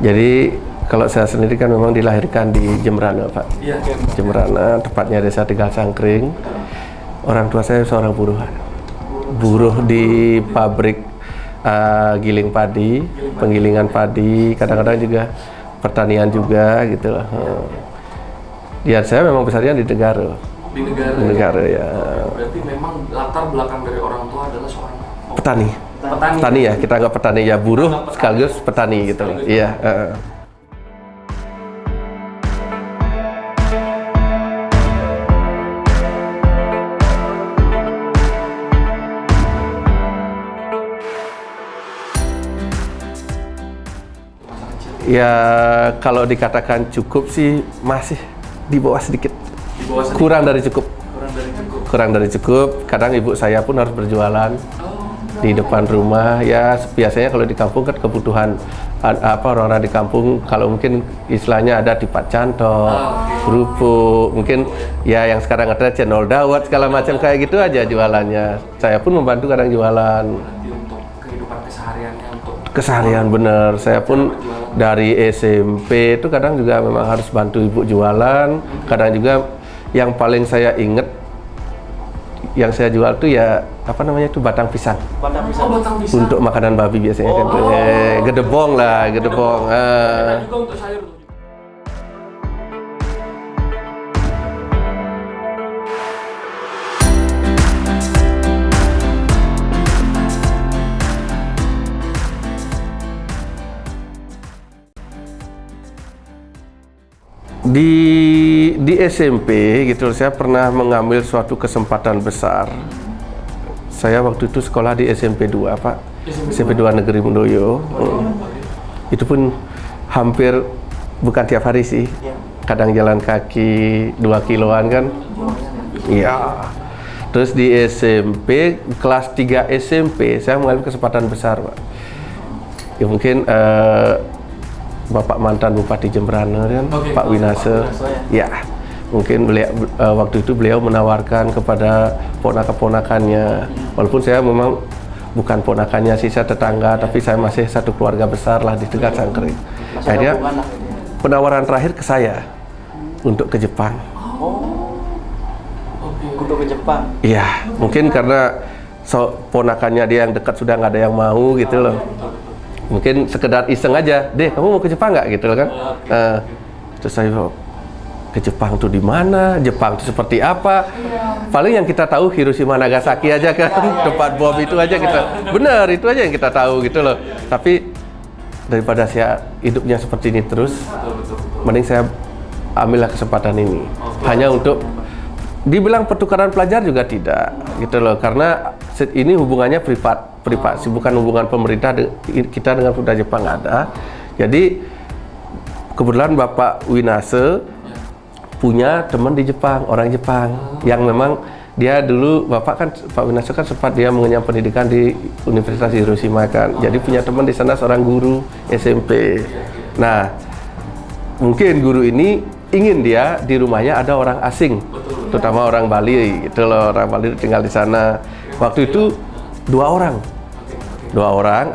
Jadi kalau saya sendiri kan memang dilahirkan di Jembrana, Pak. Iya. Jembrana, tepatnya desa Tegal Sangkring. Orang tua saya seorang buruh di pabrik giling padi, penggilingan padi, kadang-kadang juga pertanian juga gitu loh. Ya saya memang besarnya di negara. Di negara. Di negara ya. Berarti memang latar belakang dari orang tua adalah seorang Petani. Petani ya, kita anggap petani ya, buruh sekaligus petani gitu loh. Iya. Ya kalau dikatakan cukup sih masih di bawah sedikit. Di bawah sedikit. Kurang dari cukup. Kurang dari cukup. Kadang ibu saya pun harus berjualan di depan rumah. Ya biasanya kalau di kampung kan kebutuhan orang-orang di kampung, kalau mungkin istilahnya ada tipat cantok, kerupuk, mungkin ya yang sekarang ada cendol dawet segala macam kayak gitu aja jualannya. Saya pun membantu kadang jualan. Nanti untuk kehidupan kesehariannya, untuk Keseharian bener. Saya pun dari SMP itu kadang juga memang harus bantu ibu jualan. Kadang juga yang paling saya inget yang saya jual tuh ya apa namanya itu batang pisang. batang pisang. Untuk makanan babi biasanya kan. Gedebong lah, gedebong. Enak juga untuk sayur tuh. Di SMP gitu saya pernah mengambil suatu kesempatan besar. Saya waktu itu sekolah di SMP 2, Pak. SMP 2 Negeri Mundoyo. Itu pun hampir bukan tiap hari sih. Kadang jalan kaki 2 kiloan kan. Iya. Terus di SMP kelas 3 SMP saya mengambil kesempatan besar, Pak. Ya mungkin Bapak mantan Bupati Jembrana kan, Pak Winase. Ya, mungkin waktu itu beliau menawarkan kepada ponakan-ponakannya. Walaupun saya memang bukan ponakannya sih, saya tetangga, tapi saya masih satu keluarga besar lah di Tegal Sangkring. Akhirnya penawaran terakhir ke saya untuk ke Jepang. Untuk ke Jepang. Iya, mungkin karena ponakannya dia yang dekat sudah nggak ada yang mau gitu loh. Mungkin sekedar iseng aja, deh kamu mau ke Jepang nggak gitu kan? Terus saya ke Jepang tuh di mana? Jepang itu seperti apa? Paling yang kita tahu Hiroshima Nagasaki aja kan, tempat bom itu aja kita. Bener itu aja yang kita tahu gitu loh. Tapi daripada saya hidupnya seperti ini terus, mending saya ambillah kesempatan ini. Hanya untuk dibilang pertukaran pelajar juga tidak gitu loh, karena ini hubungannya privat sih, bukan hubungan pemerintah kita dengan pemerintah Jepang ada. Jadi kebetulan Bapak Winase punya teman di Jepang, orang Jepang yang memang dia dulu Pak Winase kan sempat dia mengenyam pendidikan di Universitas Hiroshima kan. Jadi punya teman di sana seorang guru SMP. Nah, mungkin guru ini ingin dia di rumahnya ada orang asing, terutama orang Bali gitu loh, orang Bali tinggal di sana. Waktu itu dua orang,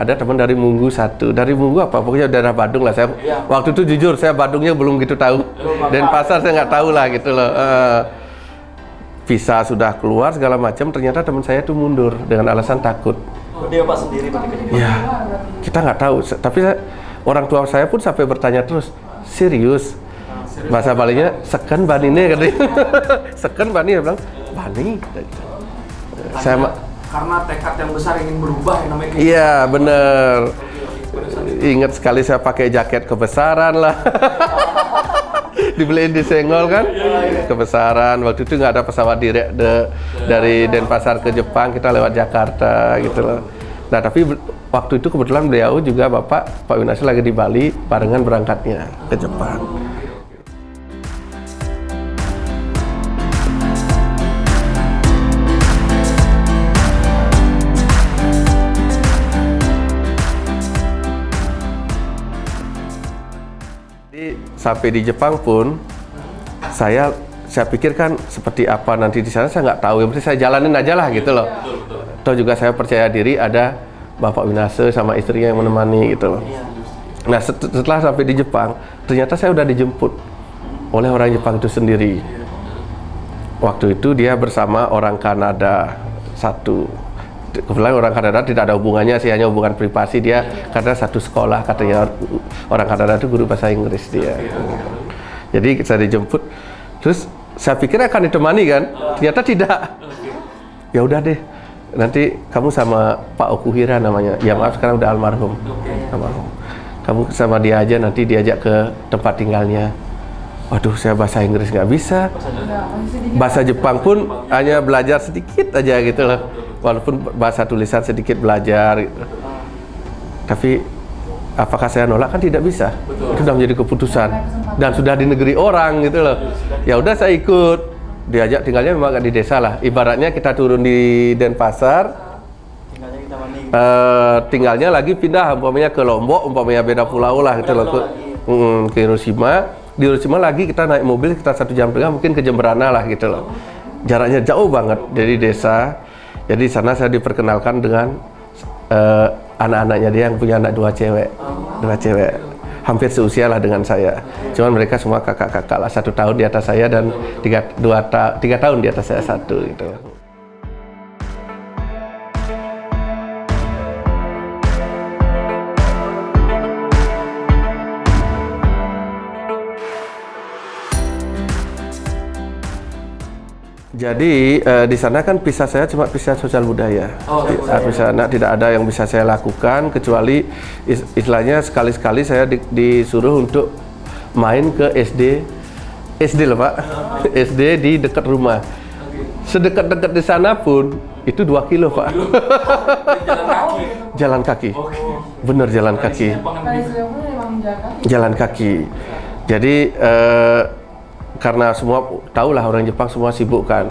ada teman dari Munggu satu, dari Munggu apa pokoknya daerah Badung lah. Saya waktu itu jujur saya Badungnya belum gitu tahu, dan pasar saya nggak tahu lah gitu loh. Visa sudah keluar segala macam, ternyata teman saya tuh mundur dengan alasan takut. Dia Pak sendiri berarti ke Jepang. Ya, kita nggak tahu. Tapi orang tua saya pun sampai bertanya terus, serius? Bahasa Balinya seken banine katanya. Seken bani, dia bilang bani. Karena tekad yang besar ingin berubah yang namanya. Iya bener. Ingat sekali saya pakai jaket kebesaran lah. Dibeliin di Senggol kan, kebesaran. Waktu itu nggak ada pesawat direct dari Denpasar ke Jepang, kita lewat Jakarta gitu loh. Nah tapi waktu itu kebetulan beliau juga Pak Winase lagi di Bali barengan berangkatnya ke Jepang. Sampai di Jepang pun saya pikirkan seperti apa nanti di sana saya nggak tahu, yang penting saya jalanin aja lah gitu loh. Atau juga saya percaya diri ada Bapak Winase sama istrinya yang menemani gitu loh. Nah setelah sampai di Jepang, ternyata saya udah dijemput oleh orang Jepang itu sendiri. Waktu itu dia bersama orang Kanada satu. Kebetulan orang Kanada tidak ada hubungannya sih, hanya hubungan privasi dia karena satu sekolah, katanya orang Kanada itu guru bahasa Inggris dia. Jadi saya dijemput, terus saya pikir akan ditemani kan, ternyata tidak. Ya udah deh, nanti kamu sama Pak Okuhira namanya, ya maaf sekarang udah almarhum. Kamu sama dia aja, nanti diajak ke tempat tinggalnya. Waduh, saya bahasa Inggris nggak bisa, bahasa Jepang pun hanya belajar sedikit aja gitu loh. Walaupun bahasa tulisan sedikit belajar gitu. Tapi apakah saya nolak? Kan tidak bisa. Itu sudah menjadi keputusan dan sudah di negeri orang gitu loh. Ya udah saya ikut. Diajak tinggalnya memang agak di desa lah. Ibaratnya kita turun di Denpasar, tinggalnya lagi pindah umpamanya ke Lombok, umpamanya beda pulau lah gitu loh, ke Hiroshima. Di Hiroshima lagi kita naik mobil kita 1,5 jam mungkin ke Jemberana lah gitu loh. Jaraknya jauh banget dari desa. Jadi di sana saya diperkenalkan dengan anak-anaknya dia yang punya anak dua cewek, hampir seusia lah dengan saya. Cuman mereka semua kakak-kakak lah, 1 tahun di atas saya dan 3 tahun di atas saya satu gitu. Jadi di sana kan visa saya cuma visa sosial budaya. Di sana tidak ada yang bisa saya lakukan kecuali istilahnya sekali-sekali saya disuruh untuk main ke SD loh Pak, SD di dekat rumah. Sedekat-dekat di sana pun itu 2 kilo Pak. Jalan kaki. Bener jalan kaki. Jalan kaki. Jadi karena semua tahulah orang Jepang semua sibuk kan,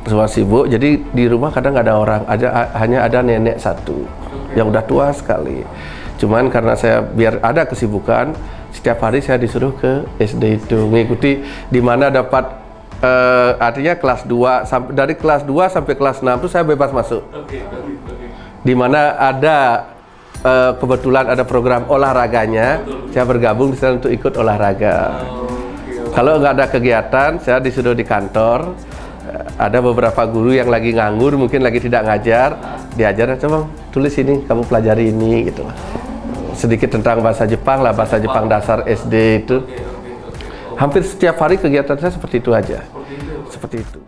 semua sibuk. Jadi di rumah kadang nggak ada orang, hanya ada nenek satu yang udah tua sekali. Cuman karena saya biar ada kesibukan, setiap hari saya disuruh ke SD itu mengikuti di mana dapat artinya kelas 2 dari kelas 2 sampai kelas 6 itu saya bebas masuk. Di mana ada kebetulan ada program olahraganya, saya bergabung di sana untuk ikut olahraga. Kalau nggak ada kegiatan, saya disuruh di kantor. Ada beberapa guru yang lagi nganggur, mungkin lagi tidak ngajar, diajar, coba tulis ini, kamu pelajari ini, gitu. Sedikit tentang bahasa Jepang lah, bahasa Jepang dasar SD itu. Hampir setiap hari kegiatan saya seperti itu aja, seperti itu.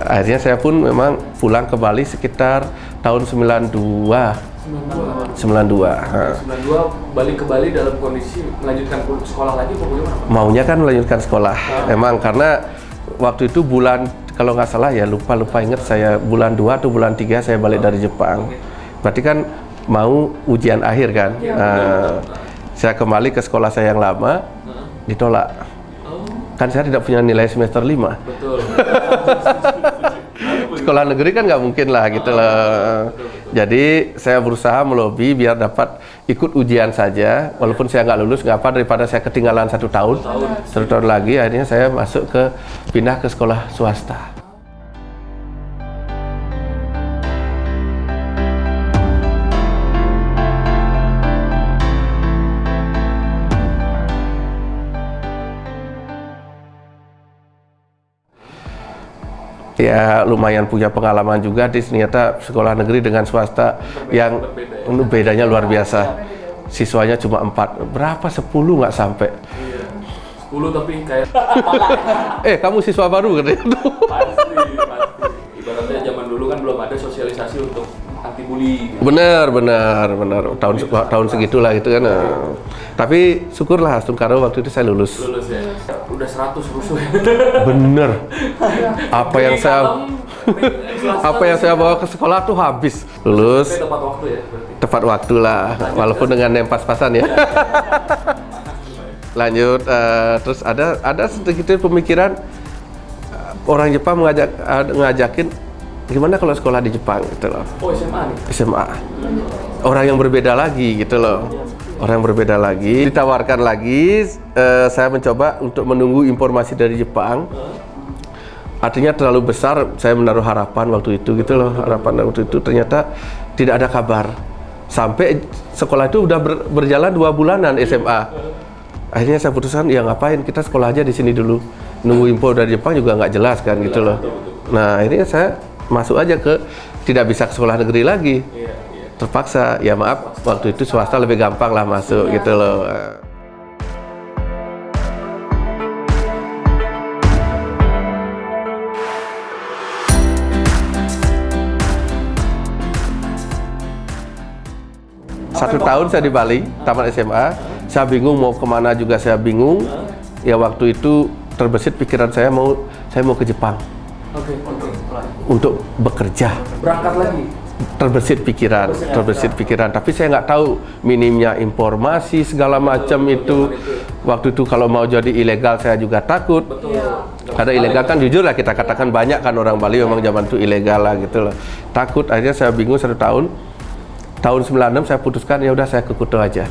Akhirnya saya pun memang pulang ke Bali sekitar tahun 92. 92 balik ke Bali dalam kondisi melanjutkan sekolah lagi atau bagaimana Pak? Maunya kan melanjutkan sekolah. Emang karena waktu itu bulan, kalau nggak salah ya lupa ingat saya bulan 2 atau bulan 3 saya balik dari Jepang. Berarti kan mau ujian akhir kan. Saya kembali ke sekolah saya yang lama, ditolak. Kan saya tidak punya nilai semester 5. Betul. Sekolah negeri kan nggak mungkin lah gitu loh. Jadi saya berusaha melobi biar dapat ikut ujian saja, walaupun saya nggak lulus nggak apa, daripada saya ketinggalan 1 tahun lagi. Akhirnya saya pindah ke sekolah swasta. Ya lumayan punya pengalaman juga di ternyata sekolah negeri dengan swasta yang bedanya luar biasa. Siswanya cuma 4, berapa 10 nggak sampai. 10 tapi kayak kamu siswa baru katanya. pasti. Ibaratnya zaman dulu kan belum ada sosialisasi untuk anti bully gitu. Benar tahun segitulah gitu kan. Tapi syukurlah Astungkaro waktu itu saya lulus ya. Udah 100 rusuh. Bener. Apa yang saya bawa ke sekolah tuh habis. Lulus Tepat waktu ya berarti. Tepat waktu lah, walaupun dengan yang pas-pasan ya. Lanjut, terus ada sedikit pemikiran orang Jepang ngajakin gimana kalau sekolah di Jepang gitu loh. Oh SMA nih? SMA. Orang yang berbeda lagi gitu loh. Orang yang berbeda lagi. Ditawarkan lagi, saya mencoba untuk menunggu informasi dari Jepang. Artinya terlalu besar, saya menaruh harapan waktu itu gitu loh. Harapan waktu itu ternyata tidak ada kabar. Sampai sekolah itu udah berjalan 2 bulanan SMA. Akhirnya saya putuskan, ya ngapain, kita sekolah aja di sini dulu. Nunggu info dari Jepang juga nggak jelas kan gitu loh. Nah akhirnya saya masuk aja ke, tidak bisa ke sekolah negeri lagi. Terpaksa, ya maaf, waktu itu swasta lebih gampang lah masuk gitu loh. Satu tahun saya di Bali, tamat SMA. Saya bingung mau kemana juga saya bingung. Ya waktu itu terbesit pikiran saya mau ke Jepang. Untuk bekerja. Berangkat lagi. Terbesit pikiran. Tapi saya nggak tahu minimnya informasi segala macam itu. Waktu itu kalau mau jadi ilegal saya juga takut. Karena ilegal kan jujur lah kita katakan banyak kan orang Bali memang zaman itu ilegal lah gitu loh. Takut, akhirnya saya bingung 1 tahun. Tahun 96 saya putuskan ya udah saya ke Kuto aja.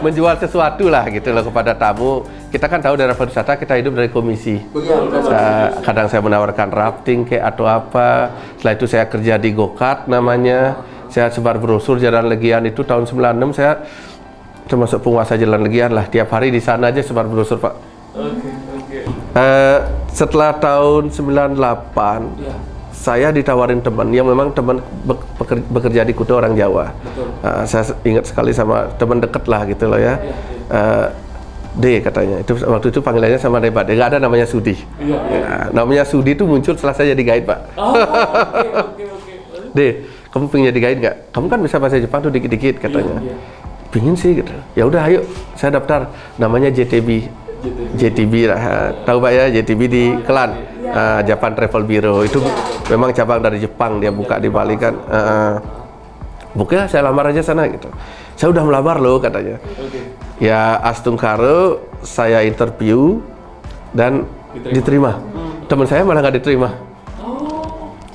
Menjual sesuatu lah gitu loh kepada tamu. Kita kan tahu daerah pariwisata kita hidup dari komisi. Kadang saya menawarkan rafting kayak atau apa. Setelah itu saya kerja di Go-Kart namanya. Saya sebar brosur Jalan Legian itu tahun 96 saya termasuk penguasa Jalan Legian lah. Tiap hari di sana aja sebar brosur Pak. Setelah tahun 98 saya ditawarin teman yang memang teman bekerja di Kuto orang Jawa. Saya ingat sekali sama teman deket lah gitu loh ya. D katanya. Itu waktu itu panggilannya sama Debat. Nggak ada namanya Sudi. Namanya Sudi itu muncul setelah saya jadi guide Pak. D, kamu pengen jadi guide nggak? Kamu kan bisa bahasa Jepang tuh dikit-dikit katanya. Pingin sih gitu. Ya udah ayo, saya daftar. Namanya JTB lah. Tahu Pak ya, JTB di Kelan. Japan Travel Bureau itu memang cabang dari Jepang, dia buka di Bali kan. Buka saya lamar aja sana gitu. Saya udah melamar loh katanya. Ya astungkaro saya interview dan diterima. Teman saya malah nggak diterima.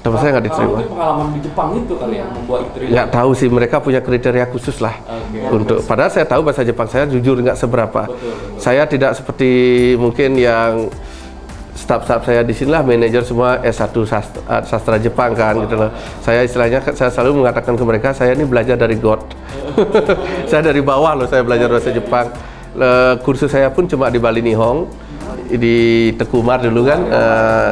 Teman saya nggak diterima. Mungkin pengalaman di Jepang itu kali yang membuat diterima. Nggak tahu sih, mereka punya kriteria khusus lah untuk. Padahal saya tahu bahasa Jepang saya jujur nggak seberapa. Saya tidak seperti mungkin yang staf-staf saya di sini lah, manajer semua S1 sastra Jepang kan gitu loh. Saya istilahnya, saya selalu mengatakan ke mereka, saya ini belajar dari God. Saya dari bawah loh, saya belajar bahasa Jepang. Kursus saya pun cuma di Bali Nihong, di Tekumar dulu kan.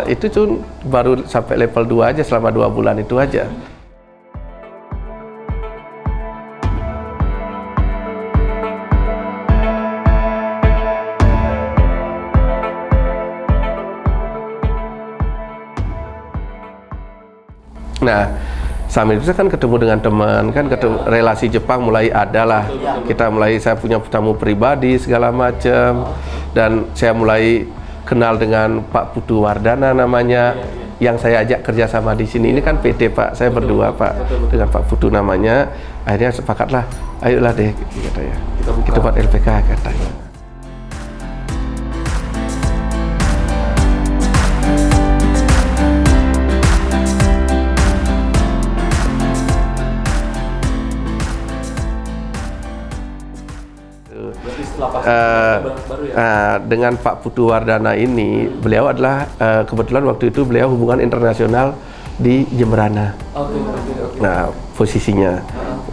Itu cuma baru sampai level 2 aja selama 2 bulan itu aja. Nah, sambil itu kan ketemu dengan teman, kan ketemu, relasi Jepang mulai ada lah. Kita mulai, saya punya tamu pribadi segala macam, dan saya mulai kenal dengan Pak Putu Wardana namanya, yang saya ajak kerjasama di sini. Ini kan PT Pak, saya berdua Pak dengan Pak Putu namanya. Akhirnya sepakatlah, ayolah deh katanya. Kita buat LPK katanya. Dengan Pak Putu Wardana ini, beliau adalah kebetulan waktu itu beliau hubungan internasional di Jemberana. Nah, posisinya.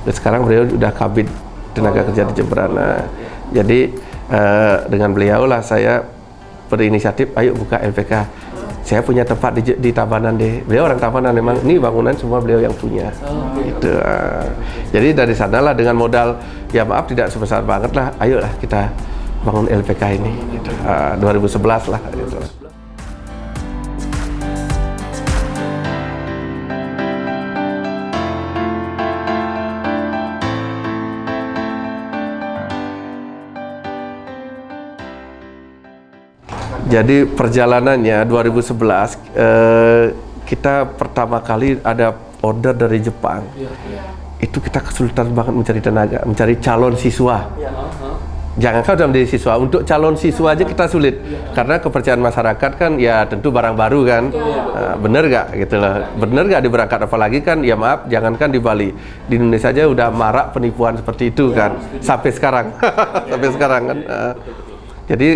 Sekarang beliau sudah kabid tenaga kerja di Jemberana. Jadi dengan beliau lah saya berinisiatif, ayo buka LPK. Saya punya tempat di Tabanan deh. Beliau orang Tabanan, memang ini bangunan semua beliau yang punya. Gitu. Jadi dari sanalah dengan modal, ya maaf tidak sebesar banget lah, ayolah kita bangun LPK ini. Gitu. 2011 lah. Gitu. Jadi perjalanannya 2011 kita pertama kali ada order dari Jepang. Itu kita kesulitan banget mencari tenaga, mencari calon siswa. Jangankan udah menjadi siswa, untuk calon siswa aja kita sulit karena kepercayaan masyarakat kan ya tentu barang baru kan. Bener gak gitu loh, bener gak diberangkat, apalagi kan ya maaf, jangankan di Bali, di Indonesia aja udah marak penipuan seperti itu kan sampai sekarang. Sampai sekarang kan. Jadi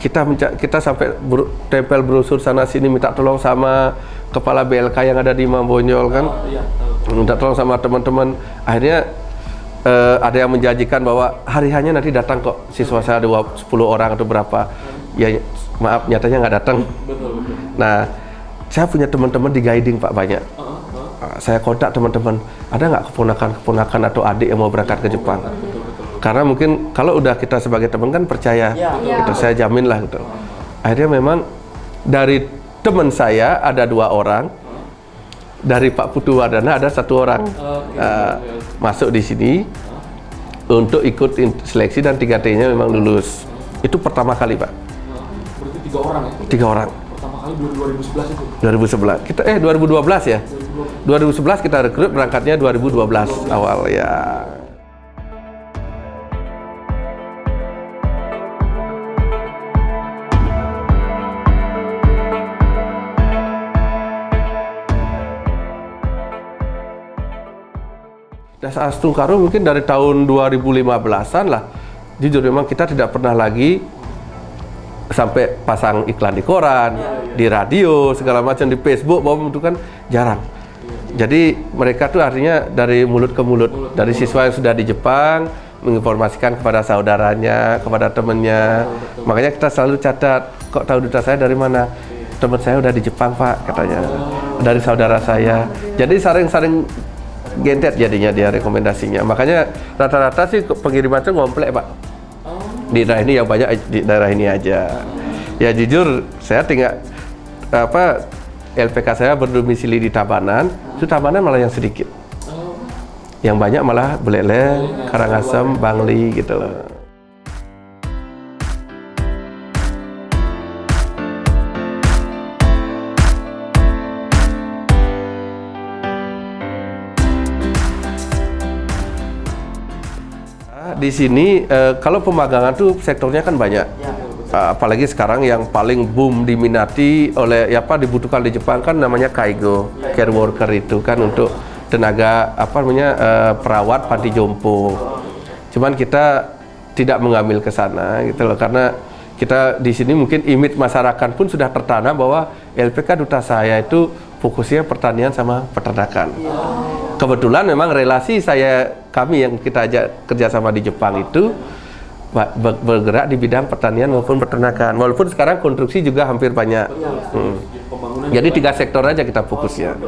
kita sampai tempel brosur sana sini minta tolong sama kepala BLK yang ada di Mambonyol kan, minta tolong sama teman-teman. Akhirnya ada yang menjanjikan bahwa hari hanya nanti datang kok siswa saya 10 orang atau berapa. Ya maaf, nyatanya nggak datang. Nah, saya punya teman-teman di guiding Pak banyak. Saya kontak teman-teman, ada nggak keponakan atau adik yang mau berangkat ke Jepang? Karena mungkin kalau udah kita sebagai teman kan percaya, gitu, saya jamin lah gitu. Akhirnya memang dari teman saya ada 2 orang, dari Pak Putu Wardana ada 1 orang masuk di sini untuk ikut seleksi dan 3T-nya memang lulus. Itu pertama kali Pak. Berarti 3 orang ya? 3 orang. Pertama kali 2011 itu? 2011. Kita 2012 ya? 2011 kita rekrut, berangkatnya 2012 awal ya. Dasar Astungkaro mungkin dari tahun 2015-an lah. Jujur memang kita tidak pernah lagi sampai pasang iklan di koran, di radio, segala macam, di Facebook, bahwa itu kan jarang. Jadi mereka tuh artinya dari mulut ke mulut, dari siswa yang sudah di Jepang menginformasikan kepada saudaranya, kepada temannya. Makanya kita selalu catat, kok tahu duta saya dari mana? Teman saya udah di Jepang Pak, katanya. Dari saudara saya. Jadi saring gentet jadinya dia rekomendasinya. Makanya rata-rata sih pengiriman itu ngomplek Pak. Di daerah ini yang banyak di daerah ini aja. Ya jujur saya tinggal LPK saya berdomisili di Tabanan. Itu Tabanan malah yang sedikit. Yang banyak malah Buleleng, Karangasem, Bangli gitu loh. Di sini kalau pemagangan tuh sektornya kan banyak, apalagi sekarang yang paling boom diminati oleh dibutuhkan di Jepang kan namanya Kaigo, care worker itu kan untuk tenaga perawat panti jompo. Cuman kita tidak mengambil ke sana gitu loh, karena kita di sini mungkin image masyarakat pun sudah tertanam bahwa LPK Duta Saya itu fokusnya pertanian sama peternakan. Kebetulan memang relasi kami yang kita ajak kerjasama di Jepang itu bergerak di bidang pertanian maupun peternakan. Walaupun sekarang konstruksi juga hampir banyak. Jadi 3 sektor aja kita fokusnya.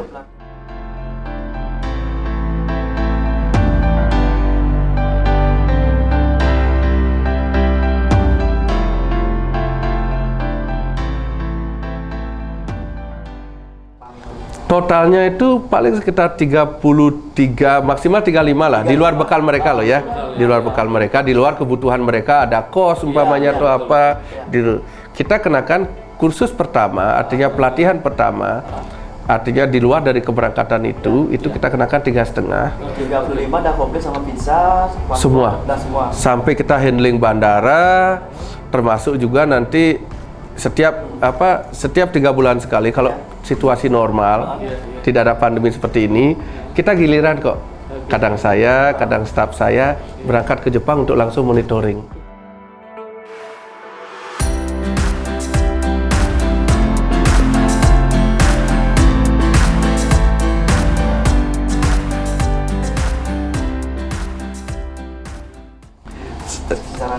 Totalnya itu paling sekitar 33, maksimal 35 lah, di luar bekal mereka loh ya. Di luar bekal mereka, di luar kebutuhan mereka, ada kos umpamanya atau apa. Kita kenakan kursus pertama, artinya pelatihan pertama, artinya di luar dari keberangkatan itu kita kenakan 3,5. 35 dah komplit sama visa, semua. Sampai kita handling bandara, termasuk juga nanti setiap 3 bulan sekali kalau situasi normal, tidak ada pandemi seperti ini, kita giliran kok. Kadang saya, kadang staf saya berangkat ke Jepang untuk langsung monitoring.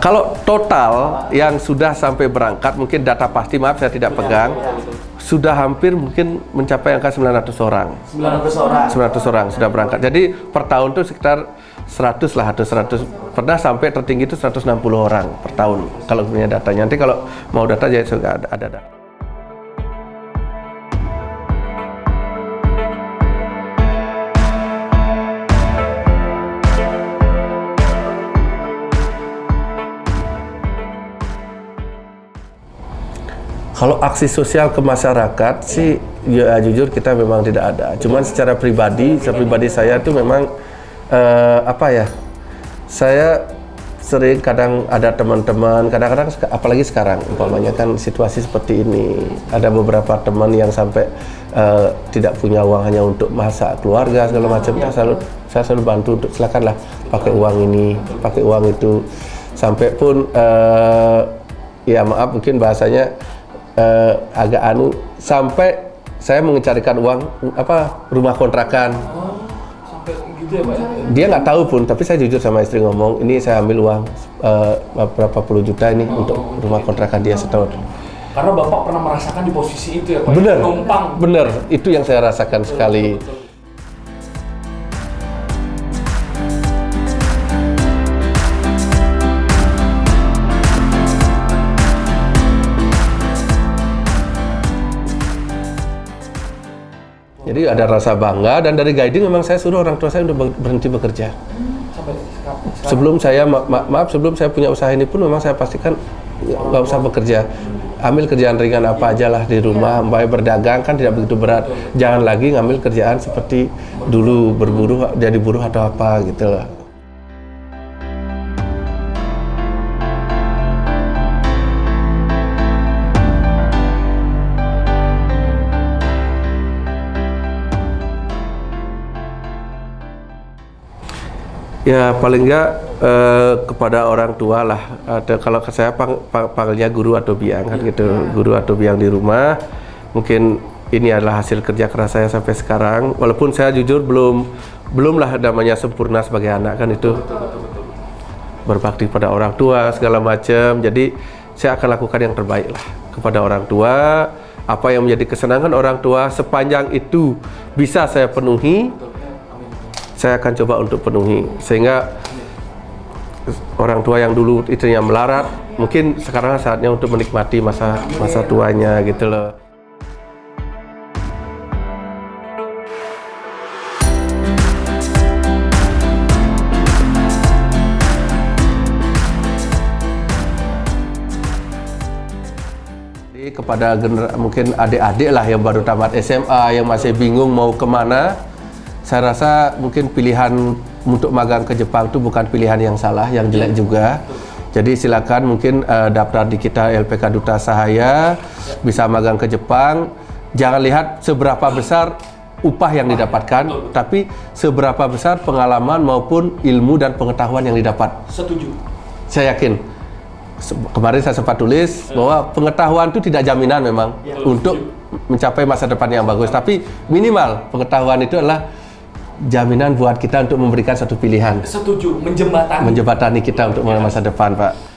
Kalau total yang sudah sampai berangkat, mungkin data pasti maaf saya tidak pegang, sudah hampir mungkin mencapai angka 900 orang. 900 orang sudah berangkat. Jadi per tahun itu sekitar 100 lah atau 100. Pernah sampai tertinggi itu 160 orang per tahun kalau punya datanya. Nanti kalau mau data jadi sudah ada data. Kalau aksi sosial ke masyarakat sih, ya jujur kita memang tidak ada. Cuman secara pribadi saya itu memang saya sering kadang ada teman-teman, kadang-kadang apalagi sekarang umpamanya kan situasi seperti ini, ada beberapa teman yang sampai tidak punya uang hanya untuk masak keluarga segala macam. Saya selalu bantu untuk silakanlah pakai uang ini, pakai uang itu, sampai pun ya maaf mungkin bahasanya agak sampai saya mencarikan uang rumah kontrakan. Sampai gitu ya Pak ya? Dia nggak tahu pun, tapi saya jujur sama istri ngomong, ini saya ambil uang berapa puluh juta ini untuk rumah kontrakan dia setahun. Karena Bapak pernah merasakan di posisi itu ya Pak? Bener, Numpang. bener, itu yang saya rasakan sekali. Betul. Jadi ada rasa bangga, dan dari guiding memang saya suruh orang tua saya untuk berhenti bekerja. Sampai sekarang. Sebelum saya maaf sebelum saya punya usaha ini pun memang saya pastikan nggak usah bekerja, ambil kerjaan ringan apa aja lah di rumah, baik berdagang kan tidak begitu berat, jangan lagi ngambil kerjaan seperti dulu berburu jadi buruh atau apa gitu lah. Ya paling enggak kepada orang tua lah. Ada kalau saya panggilnya guru atau biang kan gitu, guru atau biang di rumah. Mungkin ini adalah hasil kerja keras saya sampai sekarang. Walaupun saya jujur belum lah namanya sempurna sebagai anak kan itu. Berbakti pada orang tua segala macam. Jadi saya akan lakukan yang terbaik lah kepada orang tua. Apa yang menjadi kesenangan orang tua sepanjang itu bisa saya penuhi, saya akan coba untuk penuhi, sehingga orang tua yang dulu istrinya melarat mungkin sekarang saatnya untuk menikmati masa tuanya gitu loh. Jadi kepada mungkin adik-adik lah yang baru tamat SMA yang masih bingung mau kemana, saya rasa mungkin pilihan untuk magang ke Jepang itu bukan pilihan yang salah, yang jelek juga. Jadi silakan mungkin daftar di kita LPK Duta Sahaya, bisa magang ke Jepang. Jangan lihat seberapa besar upah yang didapatkan, tapi seberapa besar pengalaman maupun ilmu dan pengetahuan yang didapat. Setuju. Saya yakin. Kemarin saya sempat tulis bahwa pengetahuan itu tidak jaminan memang untuk mencapai masa depan yang bagus, tapi minimal pengetahuan itu adalah jaminan buat kita untuk memberikan satu pilihan. Setuju, menjembatani Menjembatani kita untuk masa depan, Pak.